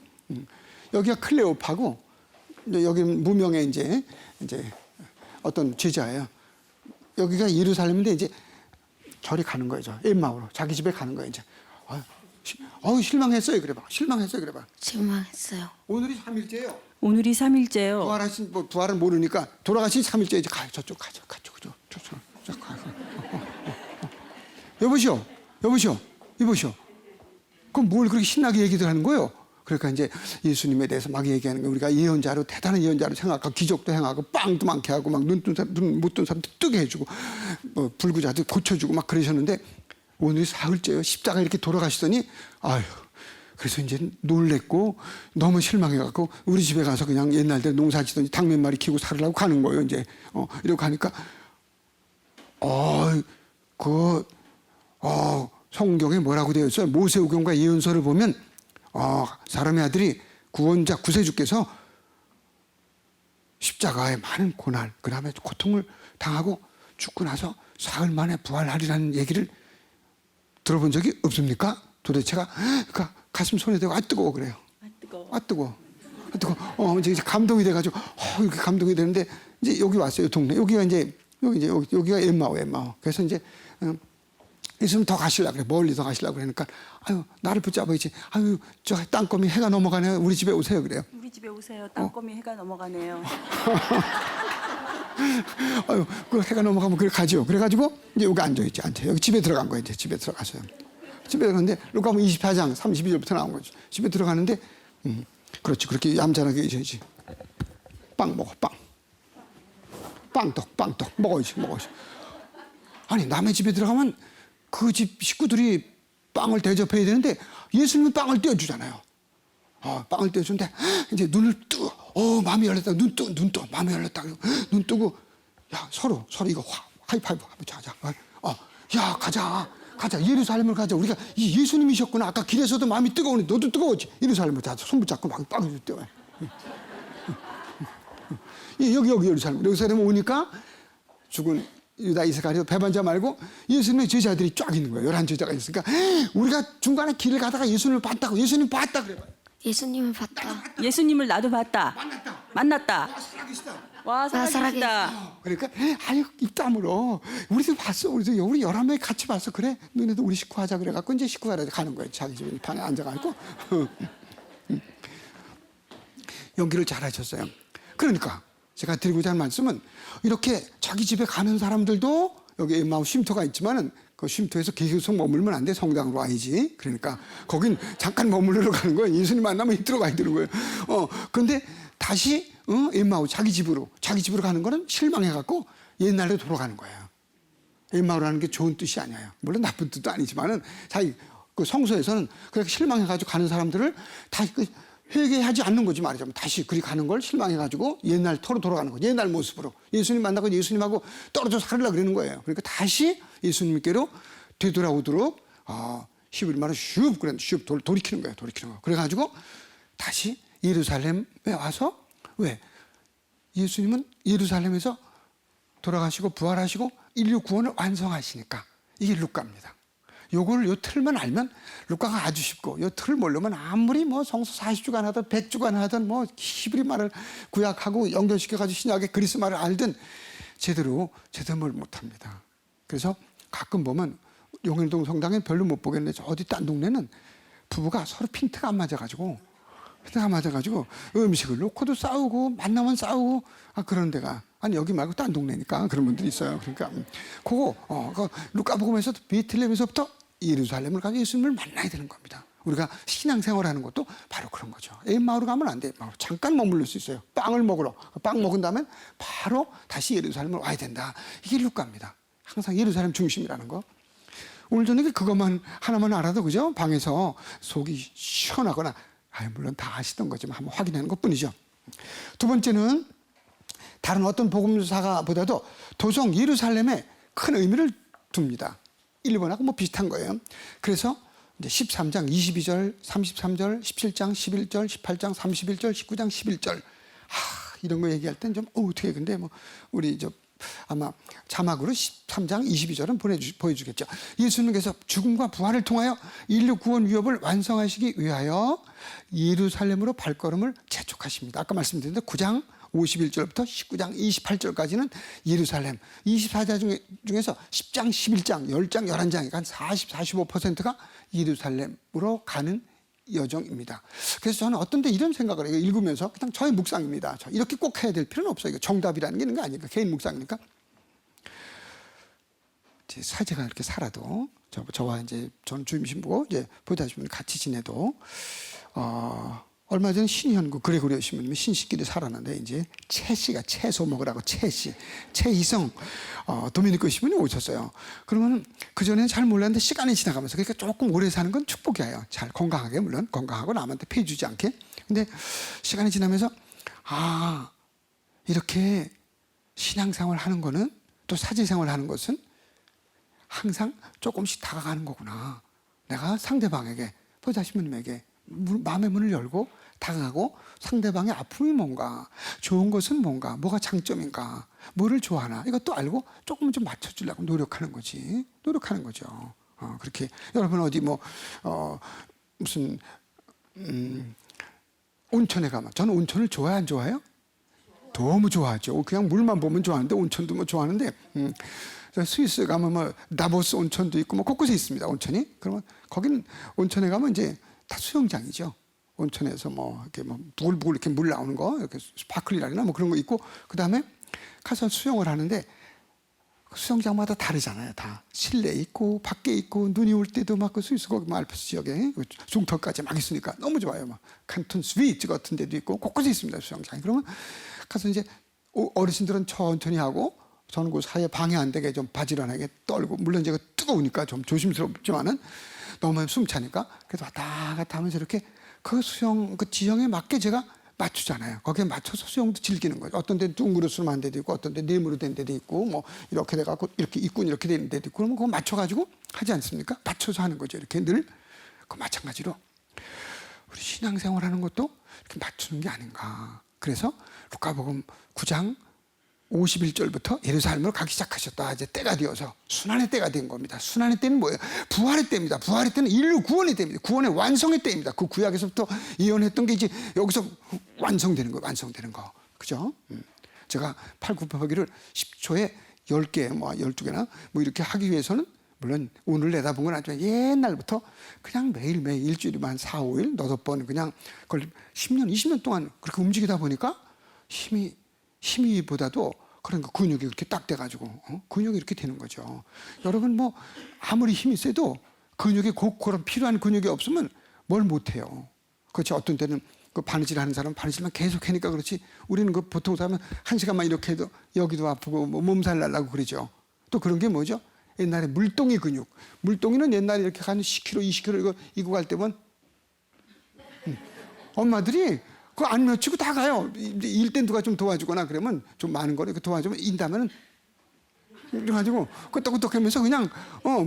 여기가 클레오파고 여기 무명의 이제 어떤 제자예요. 여기가 예루살렘인데 이제 저리 가는 거죠. 엠마오로 자기 집에 가는 거예요. 이제 실망했어요. 그래봐. 실망했어요. 그래봐.
실망했어요.
오늘이 3일째예요.
오늘이 3일째요.
부활을 모르니까 돌아가신 3일째 이제 가요. 저쪽 가죠. 저쪽 가. 여보시오. 그럼 뭘 그렇게 신나게 얘기들 하는 거예요? 그러니까 이제 예수님에 대해서 막 얘기하는 거 우리가 예언자로 대단한 예언자로 생각하고 기적도 행하고 빵도 많게 하고 막 눈 못 뜬 사람 뜨게 해주고 뭐 불구자도 고쳐주고 막 그러셨는데 오늘이 사흘째예요. 십자가 이렇게 돌아가시더니 아유 그래서 이제 놀랬고 너무 실망해갖고 우리 집에 가서 그냥 옛날대로 농사짓더니 당면말이 키고 살으려고 가는 거예요. 이제 이러고 가니까 성경에 뭐라고 되어 있어요? 모세오경과 예언서를 보면 사람의 아들이 구원자 구세주께서 십자가의 많은 고난 그다음에 고통을 당하고 죽고 나서 사흘 만에 부활하리라는 얘기를 들어본 적이 없습니까? 도대체가 그러니까 가슴 손에 대고 뜨거워 그래요. 뜨거워. 이제 감동이 돼가지고 이렇게 감동이 되는데 이제 여기 왔어요. 동네 여기가 엠마오. 그래서 이제 예수님 더 가시려고 그래. 멀리 더 가시려고 그러니까 아유 나를 붙잡아야지. 아유 저 땅거미 해가 넘어가네요. 우리 집에 오세요 그래요.
우리 집에 오세요. 땅거미 해가 넘어가네요.
아유 그 해가 넘어가면 그래 가죠. 그래가지고 이제 여기 앉아있지. 여기 집에 들어간 거예요. 이제 집에 들어가서요. 집에 들어갔는데 루카복음 24장 32절부터 나온 거죠. 집에 들어가는데 그렇지 그렇게 얌전하게 있어야지. 빵 먹어 빵떡 먹어야지. 아니 남의 집에 들어가면 그 집 식구들이 빵을 대접해야 되는데 예수님은 빵을 떼어주잖아요. 빵을 떼어주는데 이제 눈을 마음이 열렸다. 눈 떠 마음이 열렸다. 눈 뜨고 야 서로 이거 하이파이브 한번 하자. 야 가자 예루살렘을 가자. 우리가 이 예수님이셨구나. 아까 길에서도 마음이 뜨거우니 너도 뜨거웠지. 예루살렘을 가자. 손 붙잡고 막 빵을 떼어. 여기 예루살렘 오니까 죽은 유다 이스카리오 배반자 말고 예수님의 제자들이 쫙 있는 거예요. 11제자가 있으니까 우리가 중간에 길을 가다가 예수님을 봤다고. 예수님 봤다 그래.
예수님을 봤다.
예수님을 나도 봤다. 만났다. 와
살아계시다.
살아계시다.
그러니까 아유 입담으로 우리도 봤어. 우리 11명이 같이 봤어. 그래 너네도 우리 식구 하자 그래갖고 이제 식구 하러 가는 거예요. 자기 집에 방에 앉아가지고 연기를 잘하셨어요. 그러니까 제가 드리고자 하는 말씀은 이렇게 자기 집에 가는 사람들도 여기 엠마오 쉼터가 있지만은 그 쉼터에서 계속 머물면 안 돼. 성당으로 와야지. 그러니까 거긴 잠깐 머무르러 가는 거예요. 예수님 만나면 들어가야 되는 거예요. 그런데 다시 엠마오 자기 집으로 가는 거는 실망해갖고 옛날로 돌아가는 거예요. 엠마오라는 게 좋은 뜻이 아니에요. 물론 나쁜 뜻도 아니지만은 자기 그 성서에서는 그렇게 실망해가지고 가는 사람들을 다시 회개하지 않는 거지 말이죠. 다시 그리 가는 걸 실망해가지고 옛날 터로 돌아가는 거죠. 옛날 모습으로. 예수님 만나고 예수님하고 떨어져 살으려고 그러는 거예요. 그러니까 다시 예수님께로 되돌아오도록 히브리 말로 슉 돌이키는 거예요. 그래가지고 다시 예루살렘에 와서 왜? 예수님은 예루살렘에서 돌아가시고 부활하시고 인류 구원을 완성하시니까 이게 루카입니다. 요 틀만 알면 루카가 아주 쉽고 요 틀을 모르면 아무리 뭐 성서 40주간 하든 100주간 하든 뭐 히브리 말을 구약하고 연결시켜가지고 신약의 그리스 말을 알든 제대로 뭘 못합니다. 그래서 가끔 보면 용인동 성당에 별로 못 보겠는데 어디 딴 동네는 부부가 서로 핀트가 안 맞아가지고 음식을 놓고도 싸우고 만나면 싸우고 그런 데가 아니 여기 말고 딴 동네니까 그런 분들이 있어요. 그러니까 그 루카복음에서도 베틀레헴에서부터 예루살렘을 가서 예수님을 만나야 되는 겁니다. 우리가 신앙생활하는 것도 바로 그런 거죠. 엠마오로 가면 안 돼. 잠깐 머물러 수 있어요. 빵을 먹으러. 빵 먹은 다음에 바로 다시 예루살렘을 와야 된다. 이게 루카입니다. 항상 예루살렘 중심이라는 거. 오늘 저녁에 그것만 하나만 알아도 그죠? 방에서 속이 시원하거나 물론 다 아시던 거지만 한번 확인하는 것뿐이죠. 두 번째는 다른 어떤 복음사가보다도 도성 예루살렘에 큰 의미를 둡니다. 1번하고 뭐 비슷한 거예요. 그래서 이제 13장 22절, 33절, 17장 11절, 18장 31절, 19장 11절 이런 거 얘기할 땐 좀 어떻게 근데 뭐 우리 아마 자막으로 13장 22절은 보여주겠죠. 예수님께서 죽음과 부활을 통하여 인류 구원 위협을 완성하시기 위하여 예루살렘으로 발걸음을 재촉하십니다. 아까 말씀드렸는데 9장 51절부터 19장 28절까지는 예루살렘, 24장 중에서 10장, 11장, 10장, 11장, 한 40, 45%가 예루살렘으로 가는 여정입니다. 그래서 저는 어떤 때 이런 생각을 해요. 읽으면서 그냥 저의 묵상입니다. 이렇게 꼭 해야 될 필요는 없어요. 이거 정답이라는 게 있는 거 아니니까. 개인 묵상이니까. 제 사제가 이렇게 살아도 저와 이제 전 주임 신부고 이제 보다시피 같이 지내도 얼마 전에 신현구 그레고리오 신부님이 신식기를 살았는데 이제 채 씨가 채소 먹으라고 채 씨, 채희성 도미니코 신부님이 오셨어요. 그러면 그 전에는 잘 몰랐는데 시간이 지나가면서 그러니까 조금 오래 사는 건 축복이에요. 잘 건강하게 물론 건강하고 남한테 피해 주지 않게. 근데 시간이 지나면서 이렇게 신앙생활 하는 거는 또 사제생활 하는 것은 항상 조금씩 다가가는 거구나. 내가 상대방에게 보다시피님에게 마음의 문을 열고 다가가고 상대방의 아픔이 뭔가, 좋은 것은 뭔가, 뭐가 장점인가, 뭐를 좋아하나 이것도 알고 조금 좀 맞춰주려고 노력하는 거지. 노력하는 거죠. 그렇게 여러분 어디 무슨 온천에 가면 저는 온천을 좋아해 안 좋아해요? 너무 좋아하죠. 그냥 물만 보면 좋아하는데 온천도 뭐 좋아하는데 스위스 가면 뭐 다보스 온천도 있고 뭐 곳곳에 있습니다. 온천이. 그러면 거기는 온천에 가면 이제 다 수영장이죠. 온천에서 이렇게 부글부글 이렇게 물 나오는 거, 이렇게 스파클리라나 뭐 그런 거 있고, 그 다음에 가서 수영을 하는데 수영장마다 다르잖아요. 다 실내 있고 밖에 있고 눈이 올 때도 막 그 스위스 거기 알프스 지역에 중턱까지 막 있으니까 너무 좋아요. 막 칸톤 스위트 같은 데도 있고 곳곳에 있습니다. 수영장이. 그러면 가서 이제 어르신들은 천천히 하고 저는 그 사이에 방해 안 되게 좀 바지런하게 떨고 물론 제가 뜨거우니까 좀 조심스럽지만은 너무 숨차니까 그래도 왔다 갔다 하면서 이렇게 그 수영 그 지형에 맞게 제가 맞추잖아요. 거기에 맞춰서 수영도 즐기는 거죠. 어떤 데는 둥그로 수만 데도 있고 어떤 데 네모로 된 데도 있고 뭐 이렇게 돼갖고 이렇게 입군 이렇게 되는 데도 있고 그러면 그거 맞춰가지고 하지 않습니까? 맞춰서 하는 거죠. 이렇게 늘 그 마찬가지로 우리 신앙생활하는 것도 이렇게 맞추는 게 아닌가. 그래서 루카복음 9장 51절부터 예루살렘으로 가기 시작하셨다. 이제 때가 되어서 순환의 때가 된 겁니다. 순환의 때는 뭐예요? 부활의 때입니다. 부활의 때는 인류 구원의 때입니다. 구원의 완성의 때입니다. 그 구약에서부터 예언했던 게 이제 여기서 완성되는 거예요. 완성되는 거. 그죠? 제가 팔굽혀펴기를 10초에 10개, 12개나 이렇게 하기 위해서는 물론 오늘 내다본 건 아니지만 옛날부터 그냥 매일매일 일주일에 한 4, 5일, 8번 그냥 그걸 10년, 20년 동안 그렇게 움직이다 보니까 힘이보다도 그런 거 근육이 이렇게 딱 돼가지고 근육이 이렇게 되는 거죠. 여러분 아무리 힘이 세도 근육이 그런 필요한 근육이 없으면 뭘 못해요. 그렇지. 어떤 때는 그 바느질 하는 사람은 바느질만 계속 하니까 그렇지. 우리는 그 보통 사람은 1시간만 이렇게 해도 여기도 아프고 몸살 날라고 그러죠. 또 그런 게 뭐죠? 옛날에 물동이 근육. 물동이는 옛날에 이렇게 한 10kg, 20kg 이거 이고 갈 때면 엄마들이 그거 안 놓치고 다 가요. 일 땐 누가 좀 도와주거나 그러면 좀 많은 거를 도와주면 인다면은 그래가지고 끄떡끄떡하면서 그냥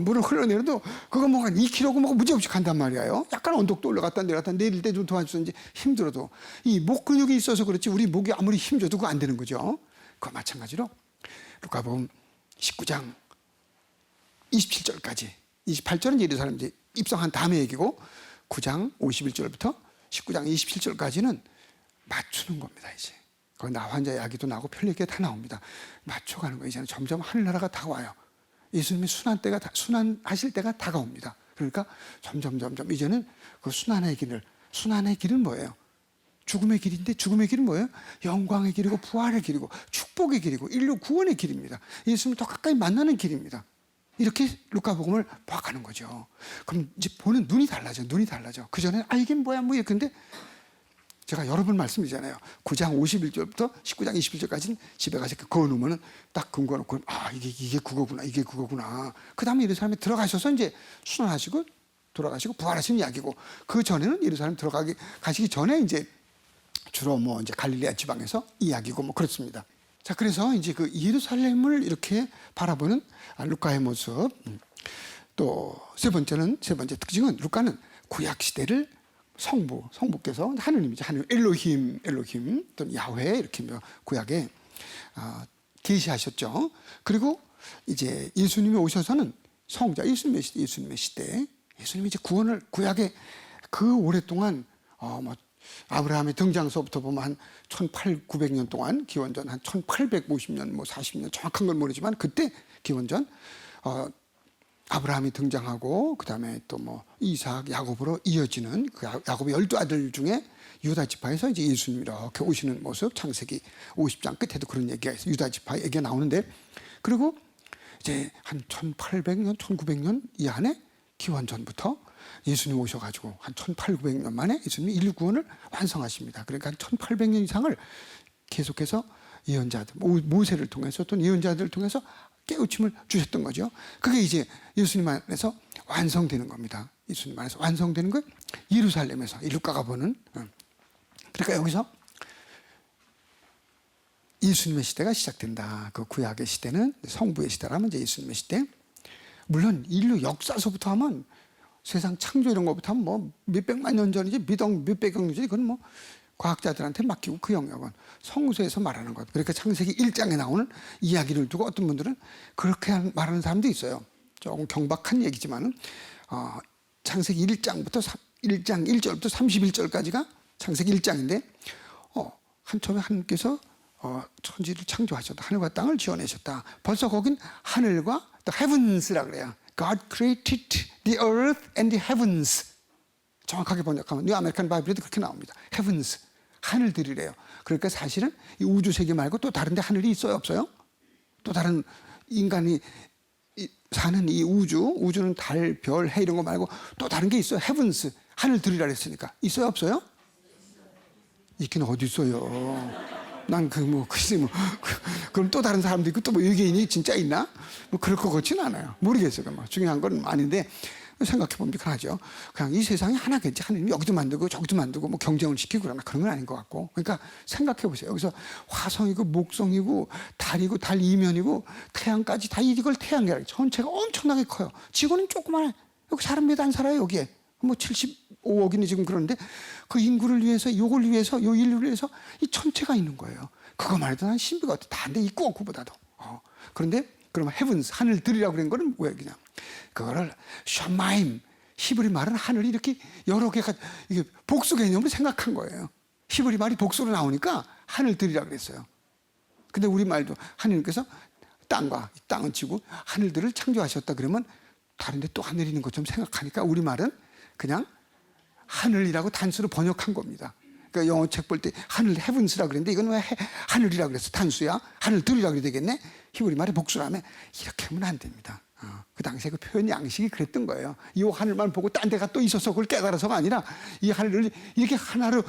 물을 흘러내려도 그거 한 2kg고 무지없이 간단 말이에요. 약간 언덕도 올라갔다 내려갔다 내릴 때 좀 도와주든지 힘들어도 이 목 근육이 있어서 그렇지 우리 목이 아무리 힘줘도 그거 안 되는 거죠. 그와 마찬가지로 루카복음 19장 27절까지 28절은 예루살렘 이제 입성한 다음에 얘기고 9장 51절부터 19장 27절까지는 맞추는 겁니다. 이제 거기 나환자 이야기도 나오고 편리하게 다 나옵니다. 맞춰가는 거예요. 이제는 점점 하늘나라가 다가와요. 예수님이 순환하실 때가 다가옵니다. 그러니까 점점 이제는 그 순환의 길은 뭐예요? 죽음의 길인데 죽음의 길은 뭐예요? 영광의 길이고 부활의 길이고 축복의 길이고 인류 구원의 길입니다. 예수님을 더 가까이 만나는 길입니다. 이렇게 루카복음을 봐가는 거죠. 그럼 이제 보는 눈이 달라져. 그 전에는 이게 뭐야 근데 제가 여러 번 말씀드리잖아요. 9장 51절부터 19장 21절까지는 집에 가서 이렇게 그어놓으면 딱 금거놓고 이게 그거구나, 이게 그거구나. 그 다음에 예루살렘에 들어가셔서 이제 순환하시고 돌아가시고 부활하시는 이야기고, 그 전에는 예루살렘 가시기 전에 이제 주로 뭐 이제 갈릴레아 지방에서 이야기고 뭐 그렇습니다. 자, 그래서 이제 그 예루살렘을 이렇게 바라보는 루카의 모습. 또 세 번째 특징은 루카는 구약 시대를 성부께서 하느님이죠. 하느님 엘로힘 또는 야훼 이렇게 구약에 계시하셨죠. 그리고 이제 예수님이 오셔서는 성자 예수님의 시대 예수님이 이제 구원을 구약에 그 오랫동안 뭐 아브라함의 등장서부터 보면 한 1800~900년 동안 기원전 한 1850년 뭐 40년 정확한 건 모르지만 그때 기원전 아브라함이 등장하고 그다음에 또 뭐 이삭, 야곱으로 이어지는 그 야곱의 12아들 중에 유다 지파에서 이제 예수님이 이렇게 오시는 모습, 창세기 50장 끝에도 그런 얘기가 있어요. 유다 지파 얘기가 나오는데, 그리고 이제 한 1800년, 1900년 이 안에 기원전부터 예수님 오셔가지고 한 1800~900년 만에 예수님이 인류 구원을 완성하십니다. 그러니까 한 1800년 이상을 계속해서 예언자들, 모세를 통해서 또 예언자들을 통해서 깨우침을 주셨던 거죠. 그게 이제 예수님 안에서 완성되는 겁니다. 예수님 안에서 완성되는 거 예루살렘에서 루카가 보는. 그러니까 여기서 예수님의 시대가 시작된다. 그 구약의 시대는 성부의 시대라면 이제 예수님의 시대. 물론 인류 역사서부터 하면 세상 창조 이런 것부터 하면 뭐 몇백만 년 전이지 몇백억 년 전이 그건 뭐 과학자들한테 맡기고 그 영역은 성서에서 말하는 것. 그러니까 창세기 1장에 나오는 이야기를 두고 어떤 분들은 그렇게 말하는 사람도 있어요. 조금 경박한 얘기지만은 창세기 1장부터 1장 1절부터 31절까지가 창세기 1장인데 처음에 하나님께서 천지를 창조하셨다. 하늘과 땅을 지어내셨다. 벌써 거긴 하늘과 the heavens라 그래요. God created the earth and the heavens. 정확하게 번역하면 뉴 아메리칸 바이블에도 그렇게 나옵니다. heavens. 하늘들이래요. 그러니까 사실은 이 우주 세계 말고 또 다른 데 하늘이 있어요, 없어요? 또 다른 인간이 사는 이 우주는 달, 별, 해 이런 거 말고 또 다른 게 있어요. heavens. 하늘들이라 그랬으니까. 있어요, 없어요? 있긴 어디 있어요. 난 그럼 또 다른 사람도 있고 또 뭐 외계인이 진짜 있나? 뭐 그럴 것 같지는 않아요. 모르겠어요. 뭐 중요한 건 아닌데 생각해 보면 그러죠. 그냥 이 세상이 하나겠지. 하나님이 여기도 만들고 저기도 만들고 뭐 경쟁을 시키고 그러나 그런 건 아닌 것 같고. 그러니까 생각해 보세요. 여기서 화성이고 목성이고 달이고 달 이면이고 태양까지 다 이걸 태양이라 전체가 엄청나게 커요. 지구는 조그마해. 여기 사람 몇 안 살아요 여기에. 뭐 75억이니 지금 그러는데 그 인구를 위해서 요걸 위해서 요 인류를 위해서 이 천체가 있는 거예요. 그거만 해도 난 신비가 어때? 다른데 있고 없고보다도. 그런데 그러면 헤븐스 하늘들이라고 그런 거는 왜 그냥 그거를 샤마임 히브리 말은 하늘이 이렇게 여러 개가 이게 복수 개념으로 생각한 거예요. 히브리 말이 복수로 나오니까 하늘들이라고 그랬어요. 근데 우리 말도 하느님께서 땅과 땅은 지구 하늘들을 창조하셨다 그러면 다른데 또 하늘이 있는 것처럼 생각하니까 우리 말은 그냥 하늘이라고 단수로 번역한 겁니다. 그러니까 영어 책 볼 때 하늘 헤븐스라 그랬는데 이건 왜 하늘이라 그랬어? 단수야? 하늘들이라 그래야 되겠네? 히브리 말이 복수라며 이렇게 하면 안 됩니다. 그 당시에 그 표현 양식이 그랬던 거예요. 이 하늘만 보고 딴 데가 또 있어서 그걸 깨달아서가 아니라 이 하늘을 이렇게 하나로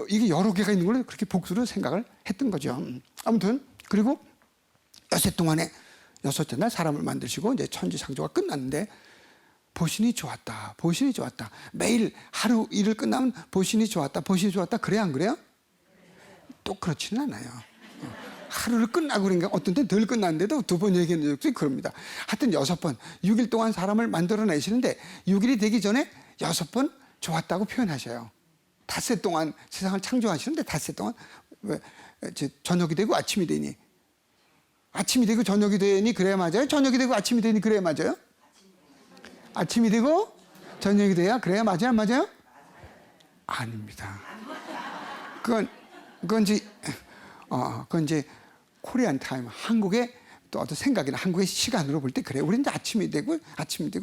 이게 여러 개가 있는 걸 그렇게 복수로 생각을 했던 거죠. 아무튼 그리고 여섯째 날 사람을 만드시고 이제 천지 창조가 끝났는데 보시니 좋았다. 매일 하루 일을 끝나면 보시니 좋았다. 그래야 안 그래요? 또 그렇지는 않아요. 하루를 끝나고 그러니까 어떤 때 덜 끝났는데도 2번 얘기하는 적도 그럽니다. 하여튼 6번 6일 동안 사람을 만들어내시는데 6일이 되기 전에 6번 좋았다고 표현하셔요. 닷새 동안 세상을 창조하시는데 닷새 동안 왜 저녁이 되고 아침이 되니 아침이 되고 저녁이 되니 그래야 맞아요? 저녁이 되고 아침이 되니 그래야 맞아요? 아침이 되고 저녁이 돼야 그래야 맞아요? 안 맞아요? 아닙니다. 그건 이제 코리안 타임 한국의 또 어떤 생각이나 한국의 시간으로 볼 때 그래요. 우리는 이제 아침이 되고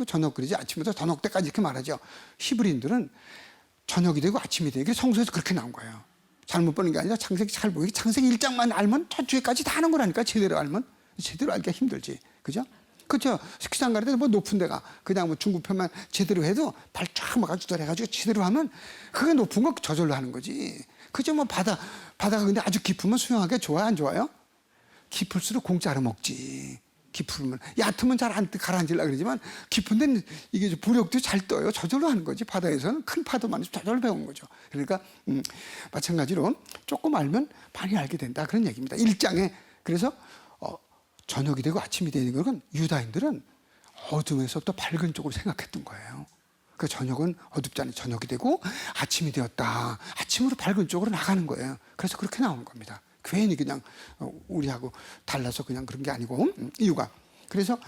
저녁 그러지 아침부터 저녁 때까지 이렇게 말하죠. 히브리인들은 저녁이 되고 아침이 되고 성서에서 그렇게 나온 거예요. 잘못 보는 게 아니라 창세기 잘 보기 창세기 1장만 알면 첫 주에까지 다 하는 거라니까. 제대로 알면 제대로 알기가 힘들지. 그죠? 그렇죠. 스키장 갈 때 뭐 높은 데가 그냥 뭐 중국편만 제대로 해도 발 쫙 막아주더라 해가지고 제대로 하면 그게 높은 거 저절로 하는 거지. 그죠? 뭐 바다가 근데 아주 깊으면 수영하기가 좋아요, 안 좋아요? 깊을수록 공짜로 먹지. 깊으면 얕으면 잘 안 가라앉으려 그러지만 깊은 데는 이게 부력도 잘 떠요. 저절로 하는 거지. 바다에서는 큰 파도만 저절로 배우는 거죠. 그러니까 마찬가지로 조금 알면 많이 알게 된다 그런 얘기입니다. 1장에 그래서 저녁이 되고 아침이 되는 건 유다인들은 어둠에서부터 밝은 쪽으로 생각했던 거예요. 그 저녁은 어둡잖아요. 저녁이 되고 아침이 되었다. 아침으로 밝은 쪽으로 나가는 거예요. 그래서 그렇게 나오는 겁니다. 괜히 그냥 우리하고 달라서 그냥 그런 게 아니고 이유가 그래서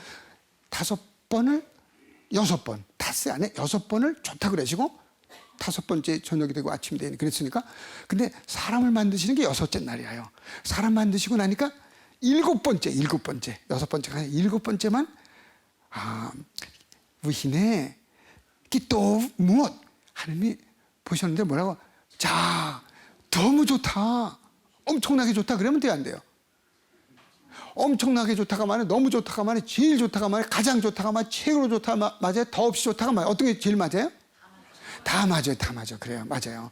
5번을 6번 닷새 안에 6번을 좋다 그러시고 5번째 저녁이 되고 아침이 되니 그랬으니까 근데 사람을 만드시는 게 6째 날이에요. 사람 만드시고 나니까 7번째 6번째가 아니라 7번째만 위hin에 또 무엇 하나님이 보셨는데 뭐라고 자 너무 좋다 엄청나게 좋다 그러면 돼요 안 돼요? 엄청나게 좋다가 말해 너무 좋다가 말해 제일 좋다가 말해 가장 좋다가 말해 최고로 좋다 맞아요? 더없이 좋다가 말해 어떤 게 제일 맞아요? 다 맞아요 그래요 맞아요.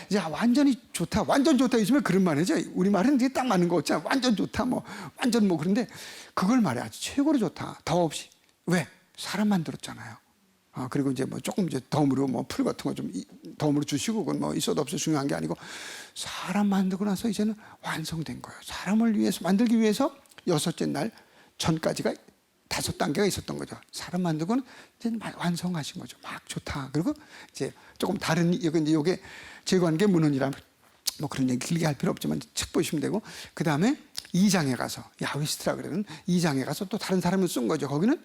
이제 완전히 좋다 완전 좋다 있으면 그런 말이죠. 우리 말은 이게 딱 맞는 거 없잖아. 완전 좋다 뭐 완전 뭐 그런데 그걸 말해 아주 최고로 좋다 더없이 왜? 사람 만들었잖아요. 그리고 이제 뭐 조금 이제 덤으로 뭐 풀 같은 거 좀 덤으로 주시고 그건 뭐 있어도 없어도 중요한 게 아니고 사람 만들고 나서 이제는 완성된 거예요. 사람을 위해서 만들기 위해서 6째 날 전까지가 5단계가 있었던 거죠. 사람 만들고는 이제 완성하신 거죠. 막 좋다. 그리고 이제 조금 다른 이게 제관계 문헌이라 뭐 그런 얘기 길게 할 필요 없지만 책 보시면 되고 그 다음에 2장에 가서 야훼스트라 그러는 2장에 가서 또 다른 사람을 쓴 거죠. 거기는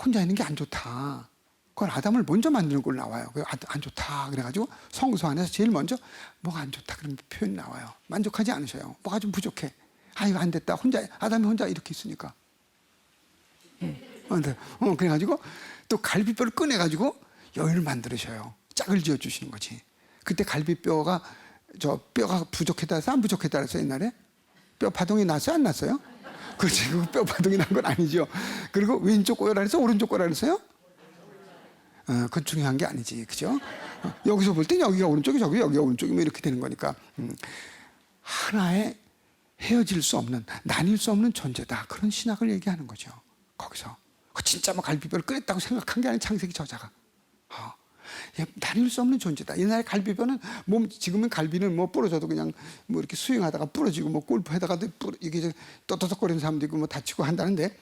혼자 있는 게 안 좋다. 그걸 아담을 먼저 만드는 걸로 나와요. 안 좋다. 그래가지고 성서 안에서 제일 먼저 뭐가 안 좋다 그런 표현이 나와요. 만족하지 않으셔요. 뭐가 좀 부족해. 이거 안 됐다. 아담이 혼자 이렇게 있으니까. 그래가지고 또 갈비뼈를 꺼내가지고 여인을 만들으셔요. 짝을 지어주시는 거지. 그때 갈비뼈가 뼈가 부족했다 해서 안 부족했다 해서 옛날에 뼈 파동이 났어요? 안 났어요? 그렇지. 그 뼈 파동이 난 건 아니죠. 그리고 왼쪽 꼬여라 해서 오른쪽 꼬여라 했어요? 그건 중요한 게 아니지. 그죠? 여기서 볼 땐 여기가 오른쪽이 여기가 오른쪽이 뭐 이렇게 되는 거니까. 하나의 헤어질 수 없는, 나뉠 수 없는 존재다. 그런 신학을 얘기하는 거죠. 거기서. 진짜 뭐 갈비뼈를 꺼냈다고 생각한 게 아니라 창세기 저자가. 나뉠 수 없는 존재다. 옛날에 갈비뼈는 지금은 갈비는 뭐 부러져도 그냥 뭐 이렇게 수영하다가 부러지고 뭐 골프하다가도 이게 떠떠덕거리는 사람도 있고 뭐 다치고 한다는데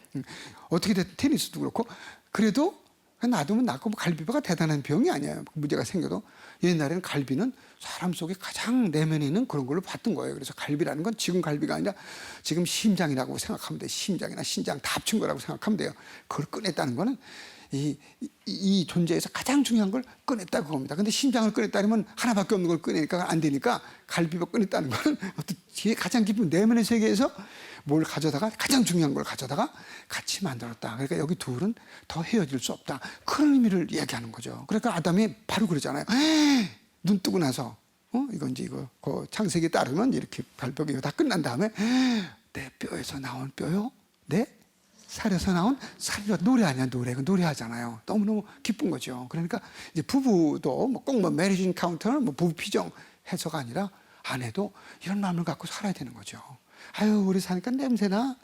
어떻게 됐든 테니스도 그렇고 그래도 놔두면 낫고 뭐 갈비뼈가 대단한 병이 아니에요. 문제가 생겨도 옛날에는 갈비는 사람 속에 가장 내면에 있는 그런 걸로 봤던 거예요. 그래서 갈비라는 건 지금 갈비가 아니라 지금 심장이라고 생각하면 돼요. 심장이나 신장 다 합친 거라고 생각하면 돼요. 그걸 꺼냈다는 거는 이 존재에서 가장 중요한 걸 꺼냈다 그겁니다. 근데 심장을 꺼냈다면 하나밖에 없는 걸 꺼내니까 안 되니까 갈비뼈 꺼냈다는 거는 어떤 뒤에 가장 깊은 내면의 세계에서 뭘 가져다가 가장 중요한 걸 가져다가 같이 만들었다. 그러니까 여기 둘은 더 헤어질 수 없다. 그런 의미를 얘기하는 거죠. 그러니까 아담이 바로 그러잖아요. 눈 뜨고 나서 이건 이제 그 창세기에 따르면 이렇게 발벽이 다 끝난 다음에 내 뼈에서 나온 뼈요, 내 살에서 나온 살이요. 노래 아니야 노래. 노래하잖아요. 너무너무 기쁜 거죠. 그러니까 이제 부부도 꼭 뭐 메리지 인카운터는 뭐 부부 피정 해서가 아니라 아내도 이런 마음을 갖고 살아야 되는 거죠. 우리 사니까 냄새나.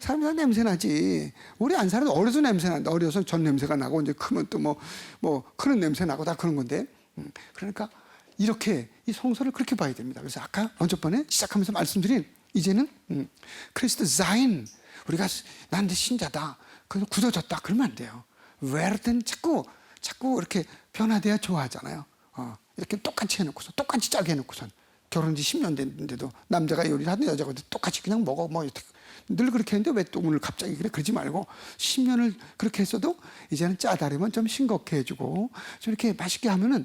사람이 다 냄새나지. 우리 안 살아도 어려서 냄새난다. 어려서 전 냄새가 나고 이제 크면 또 뭐 그런 냄새 나고 다 그런 건데. 그러니까 이렇게 이 성서를 그렇게 봐야 됩니다. 그래서 아까 먼저 번에 시작하면서 말씀드린 이제는 크리스트 자인 우리가 난 신자다. 그래서 굳어졌다. 그러면 안 돼요. 왜든 자꾸 이렇게 변화돼야 좋아하잖아요. 이렇게 똑같이 해놓고서 똑같이 짜게 해놓고선 결혼한 지 10년 됐는데도 남자가 요리를 하든 여자가 똑같이 그냥 먹어 늘 그렇게 했는데 왜 또 오늘 갑자기 그래 그러지 말고 10년을 그렇게 했어도 이제는 짜다르면 좀 싱겁게 해주고 좀 이렇게 맛있게 하면은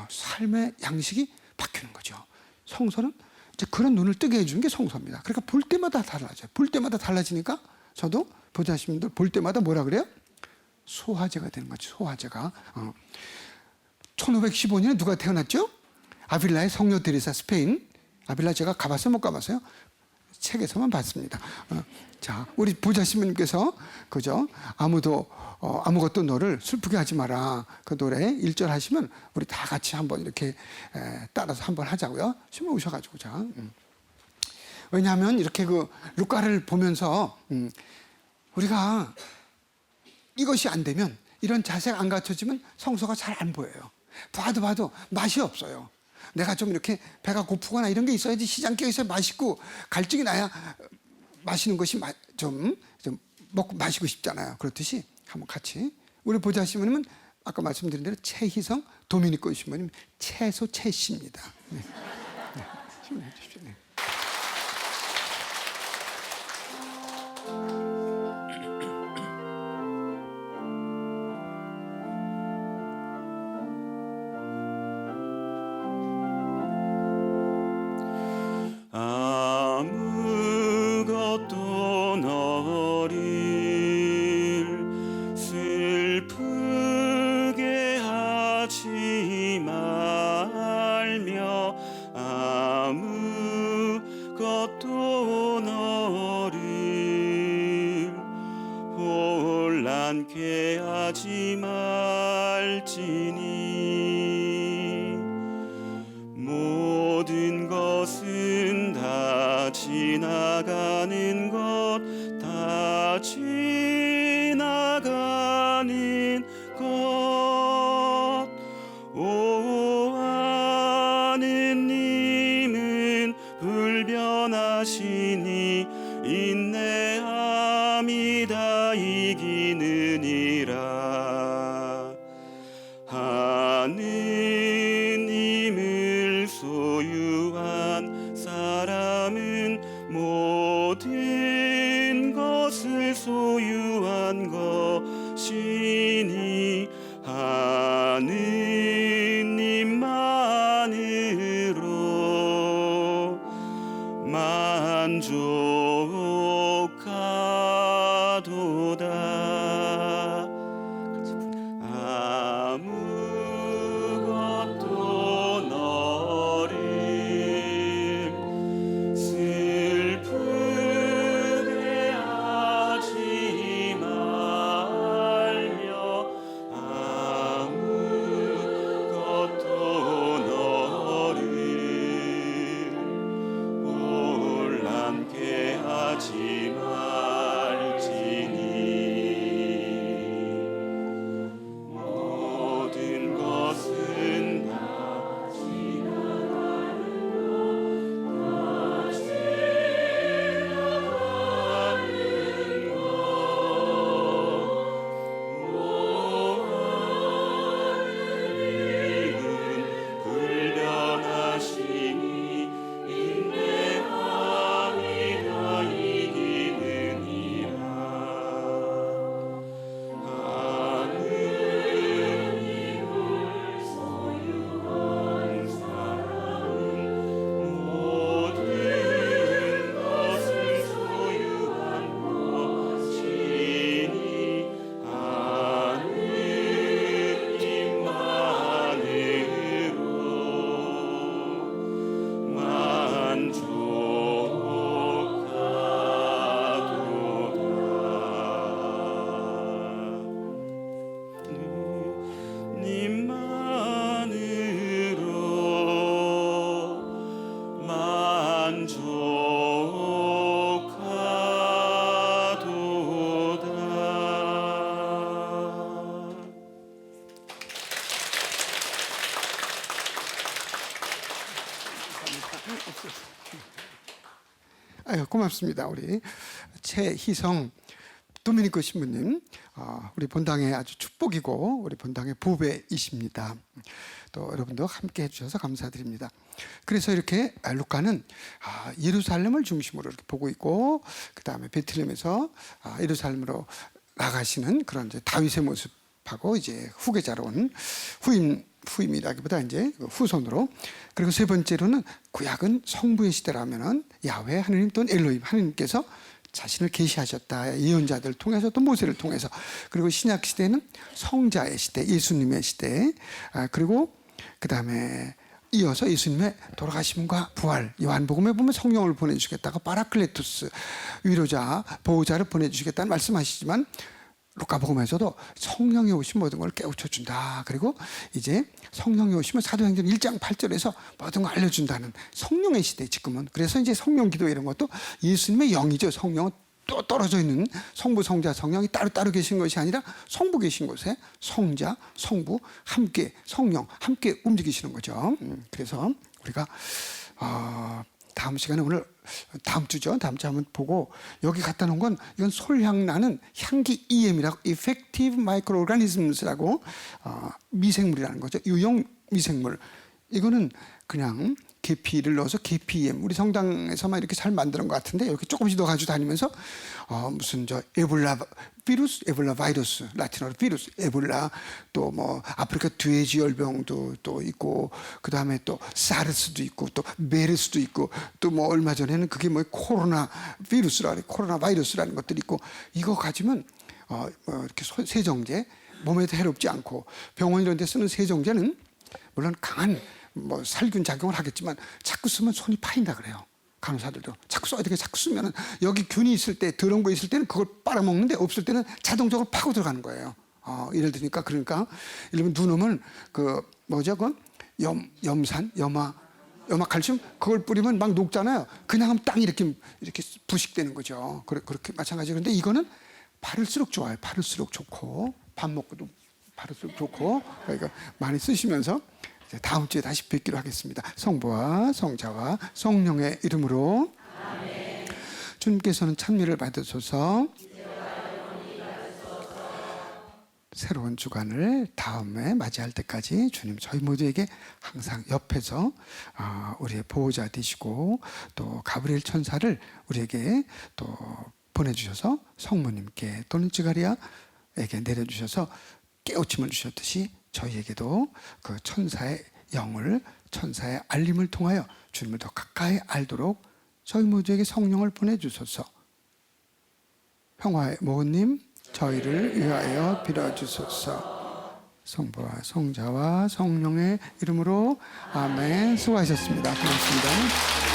삶의 양식이 바뀌는 거죠. 성서는 이제 그런 눈을 뜨게 해주는 게 성서입니다. 그러니까 볼 때마다 달라져요. 볼 때마다 달라지니까 저도 보자신 분들 볼 때마다 뭐라 그래요? 소화제가 되는 거죠. 소화제가. 1515년에 누가 태어났죠? 아빌라의 성녀 테레사 스페인. 아빌라 제가 가봤어요? 못 가봤어요? 책에서만 봤습니다. 자, 우리 보좌 신부님께서 그죠? 아무것도 너를 슬프게 하지 마라. 그 노래 1절 하시면 우리 다 같이 한번 이렇게 따라서 한번 하자고요. 신부 오셔가지고 자. 왜냐하면 이렇게 그 루카를 보면서 우리가 이것이 안 되면 이런 자세가 안 갖춰지면 성서가 잘 안 보여요. 봐도 맛이 없어요. 내가 좀 이렇게 배가 고프거나 이런 게 있어야지 시장기가 있어야 맛있고 갈증이 나야 마시는 것이 좀 먹고 마시고 싶잖아요. 그렇듯이 한번 같이 우리 보좌 신부님은 아까 말씀드린 대로 최희성 도미니코 신부님 최소 최씨입니다. 네. 네. 신부님 해주십시오. 네.
아무것도 너를 슬프게 하지 말며 아무것도 너를 혼란케 하지 말지니 모든 것은 다 지나가는 것, 다 지나가는 것. 오 하느님은 불변하시니 인내함이 다 이기느니라. 하느님을 소유한 사람은 모든 것을 소유한 것이니 하느님만으로 만족하도다. 아무것도 너를 슬프게 하지 말며 아무것도 너를 혼란케 하지 말지니 모든 것은 다 불변하시니 인내함이 다 이기느니라. 하느님을 소유한 사람은 모든 것을 소유한 것이니 하느님만으로 만족하도다. 님만으로 만족하도다.
아유, 고맙습니다. 우리 최희성 도미니코 신부님, 우리 본당의 아주 축복이고 우리 본당의 보배이십니다. 또 여러분도 함께 해주셔서 감사드립니다. 그래서 이렇게 루카는 예루살렘을 중심으로 이렇게 보고 있고, 그 다음에 베틀레헴에서 예루살렘으로 나가시는 그런 이제 다윗의 모습하고 이제 후계자로 온 후임이라기보다 이제 후손으로. 그리고 세 번째로는 구약은 성부의 시대라면은 야훼 하느님 또는 엘로힘 하느님께서 자신을 계시하셨다. 예언자들을 통해서 또 모세를 통해서. 그리고 신약 시대는 성자의 시대, 예수님의 시대. 그리고 그 다음에 이어서 예수님의 돌아가심과 부활, 요한복음에 보면 성령을 보내주시겠다고 파라클레투스, 위로자, 보호자를 보내주시겠다는 말씀하시지만 루카복음에서도 성령이 오신 모든 걸 깨우쳐준다. 그리고 이제 성령이 오시면 사도행전 1장 8절에서 모든 걸 알려준다는 성령의 시대 지금은. 그래서 이제 성령 기도 이런 것도 예수님의 영이죠. 성령은 또 떨어져 있는 성부, 성자, 성령이 따로 계신 것이 아니라 성부 계신 곳에 성자, 성부 함께 성령 함께 움직이시는 거죠. 그래서 우리가 다음 시간에 오늘 다음 주죠. 다음 주 한번 보고 여기 갖다 놓은 건 이건 솔향 나는 향기 EM이라고 Effective Microorganisms라고 미생물이라는 거죠. 유용 미생물. 이거는 그냥 계피를 넣어서 계피 EM. 우리 성당에서만 이렇게 잘 만드는 것 같은데 이렇게 조금씩 넣어 가지고 다니면서 무슨 저 에볼라 비루스, 에볼라 바이러스, 라틴어로 비루스, 에볼라 또 뭐 아프리카 돼지열병도 또 있고 그 다음에 또 사르스도 있고 또 메르스도 있고 또 뭐 얼마 전에는 그게 뭐 코로나 비루스라 코로나 바이러스라는 것들이 있고 이거 가지면 뭐 이렇게 세정제 몸에도 해롭지 않고 병원 이런 데 쓰는 세정제는 물론 강한 뭐 살균 작용을 하겠지만 자꾸 쓰면 손이 파인다 그래요. 간호사들도 자꾸 써야 되게 자꾸 쓰면은 여기 균이 있을 때 더러운 거 있을 때는 그걸 빨아먹는데 없을 때는 자동적으로 파고 들어가는 거예요. 예를 들니까 그러니까 예를 들면 눈 오면 그 뭐죠 그 염산 염화 칼슘 그걸 뿌리면 막 녹잖아요. 그냥 하면 땅이 이렇게 부식되는 거죠. 그렇게 마찬가지. 그런데 이거는 바를수록 좋아요. 바를수록 좋고 밥 먹고도 바를수록 좋고 그러니까 많이 쓰시면서 다음 주에 다시 뵙기로 하겠습니다. 성부와 성자와 성령의 이름으로 아멘. 주님께서는 찬미를 받으소서. 새로운 주간을 다음에 맞이할 때까지 주님 저희 모두에게 항상 옆에서 우리의 보호자 되시고 또 가브리엘 천사를 우리에게 또 보내주셔서 성모님께 또는 쯔가리아에게 내려주셔서 깨우침을 주셨듯이 저희에게도 그 천사의 영을 천사의 알림을 통하여 주님을 더 가까이 알도록 저희 모두에게 성령을 보내주소서. 평화의 모님 저희를 위하여 빌어주소서. 성부와 성자와 성령의 이름으로 아멘. 수고하셨습니다. 고맙습니다.